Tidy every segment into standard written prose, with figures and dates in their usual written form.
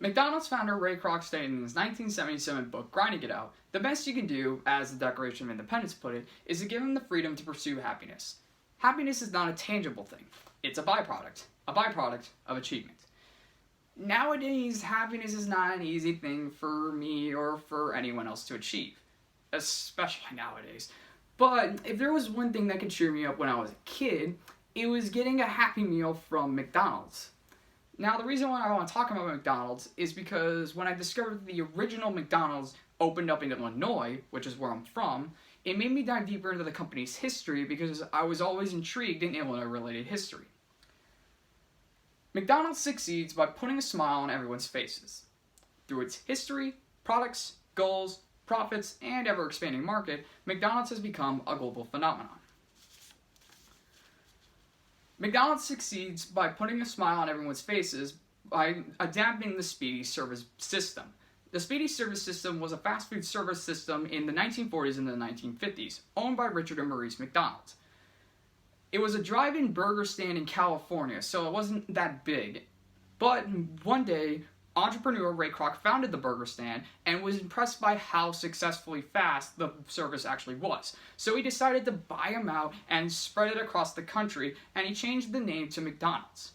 McDonald's founder Ray Kroc stated in his 1977 book, Grinding It Out, the best you can do, as the Declaration of Independence put it, is to give them the freedom to pursue happiness. Happiness is not a tangible thing. It's a byproduct of achievement. Nowadays, happiness is not an easy thing for me or for anyone else to achieve, especially nowadays. But if there was one thing that could cheer me up when I was a kid, it was getting a Happy Meal from McDonald's. Now, the reason why I want to talk about McDonald's is because when I discovered the original McDonald's opened up in Illinois, which is where I'm from, it made me dive deeper into the company's history because I was always intrigued in Illinois-related history. McDonald's succeeds by putting a smile on everyone's faces. Through its history, products, goals, profits, and ever-expanding market, McDonald's has become a global phenomenon. McDonald's succeeds by putting a smile on everyone's faces by adapting the speedy service system. The speedy service system was a fast food service system in the 1940s and the 1950s, owned by Richard and Maurice McDonald. It was a drive-in burger stand in California, so it wasn't that big. But one day, entrepreneur Ray Kroc founded the burger stand and was impressed by how successfully fast the service actually was. So he decided to buy them out and spread it across the country, and he changed the name to McDonald's.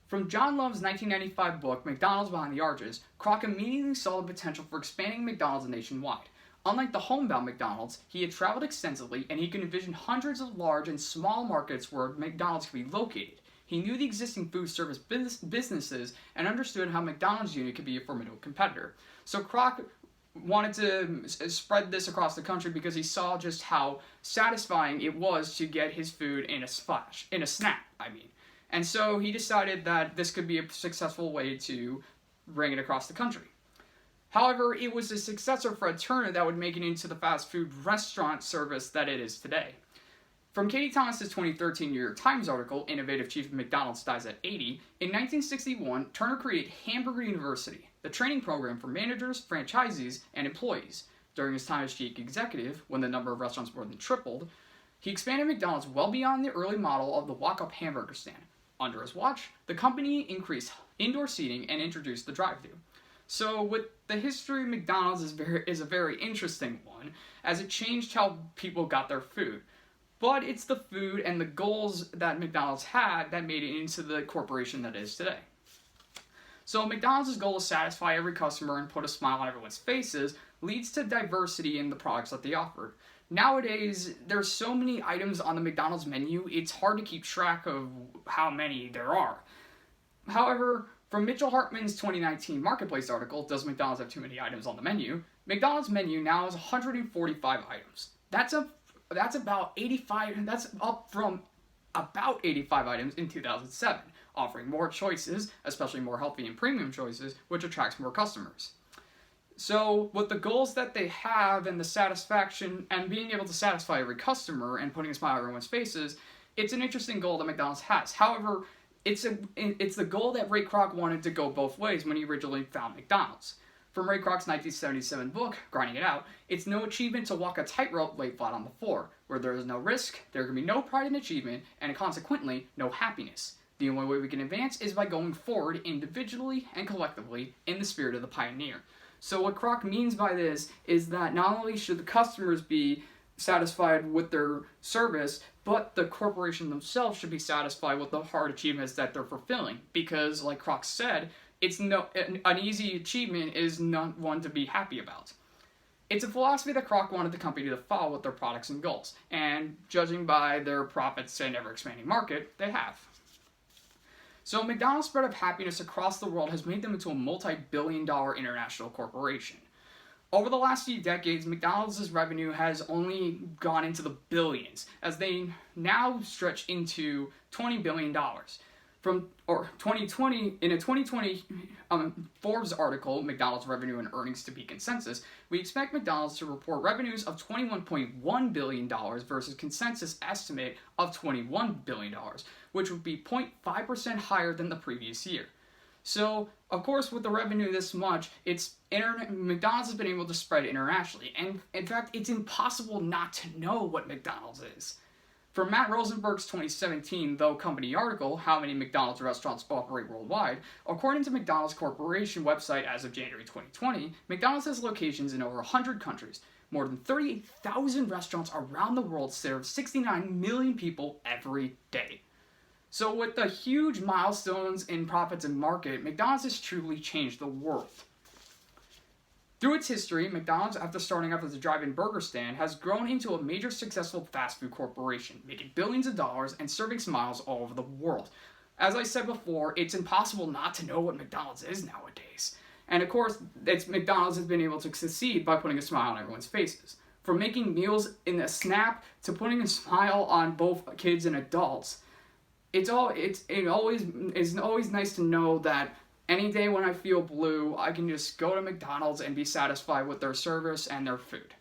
From John Love's 1995 book, McDonald's Behind the Arches, Kroc immediately saw the potential for expanding McDonald's nationwide. Unlike the homebound McDonald's, he had traveled extensively and he could envision hundreds of large and small markets where McDonald's could be located. He knew the existing food service businesses and understood how McDonald's unit could be a formidable competitor. So Kroc wanted to spread this across the country because he saw just how satisfying it was to get his food in a snap. And so he decided that this could be a successful way to bring it across the country. However, it was a successor for a Turner that would make it into the fast food restaurant service that it is today. From Katie Thomas's 2013 New York Times article, Innovative Chief of McDonald's Dies at 80, in 1961, Turner created Hamburger University, the training program for managers, franchisees, and employees. During his time as chief executive, when the number of restaurants more than tripled, he expanded McDonald's well beyond the early model of the walk-up hamburger stand. Under his watch, the company increased indoor seating and introduced the drive-thru. So with the history of McDonald's is a very interesting one, as it changed how people got their food. But it's the food and the goals that McDonald's had that made it into the corporation that it is today. So McDonald's goal to satisfy every customer and put a smile on everyone's faces leads to diversity in the products that they offered. Nowadays, there's so many items on the McDonald's menu, it's hard to keep track of how many there are. However, from Mitchell Hartman's 2019 Marketplace article, Does McDonald's Have Too Many Items on the Menu? McDonald's menu now has 145 items. That's up from about 85 items in 2007, offering more choices, especially more healthy and premium choices, which attracts more customers. So, with the goals that they have and the satisfaction and being able to satisfy every customer and putting a smile on everyone's faces, it's an interesting goal that McDonald's has. However, it's the goal that Ray Kroc wanted to go both ways when he originally found McDonald's. From Ray Kroc's 1977 book, Grinding It Out, it's no achievement to walk a tightrope laid flat on the floor. Where there is no risk, there can be no pride in achievement, and consequently, no happiness. The only way we can advance is by going forward individually and collectively in the spirit of the pioneer. So what Kroc means by this is that not only should the customers be satisfied with their service, but the corporation themselves should be satisfied with the hard achievements that they're fulfilling. Because, like Kroc said, an easy achievement is not one to be happy about. It's a philosophy that Kroc wanted the company to follow with their products and goals, and judging by their profits and ever-expanding market, they have. So McDonald's spread of happiness across the world has made them into a multi-billion-dollar international corporation. Over the last few decades, McDonald's revenue has only gone into the billions, as they now stretch into $20 billion. In a 2020 Forbes article, McDonald's Revenue and Earnings to Be Consensus, we expect McDonald's to report revenues of $21.1 billion versus consensus estimate of $21 billion, which would be 0.5% higher than the previous year. So, of course, with the revenue this much, McDonald's has been able to spread internationally, and in fact, it's impossible not to know what McDonald's is. From Matt Rosenberg's 2017 The Company article, How Many McDonald's Restaurants Operate Worldwide, according to McDonald's Corporation website as of January 2020, McDonald's has locations in over 100 countries. More than 38,000 restaurants around the world serve 69 million people every day. So with the huge milestones in profits and market, McDonald's has truly changed the world. Through its history, McDonald's, after starting off as a drive-in burger stand, has grown into a major successful fast food corporation, making billions of dollars and serving smiles all over the world. As I said before, it's impossible not to know what McDonald's is nowadays. And of course, McDonald's has been able to succeed by putting a smile on everyone's faces. From making meals in a snap to putting a smile on both kids and adults, it always nice to know that any day when I feel blue, I can just go to McDonald's and be satisfied with their service and their food.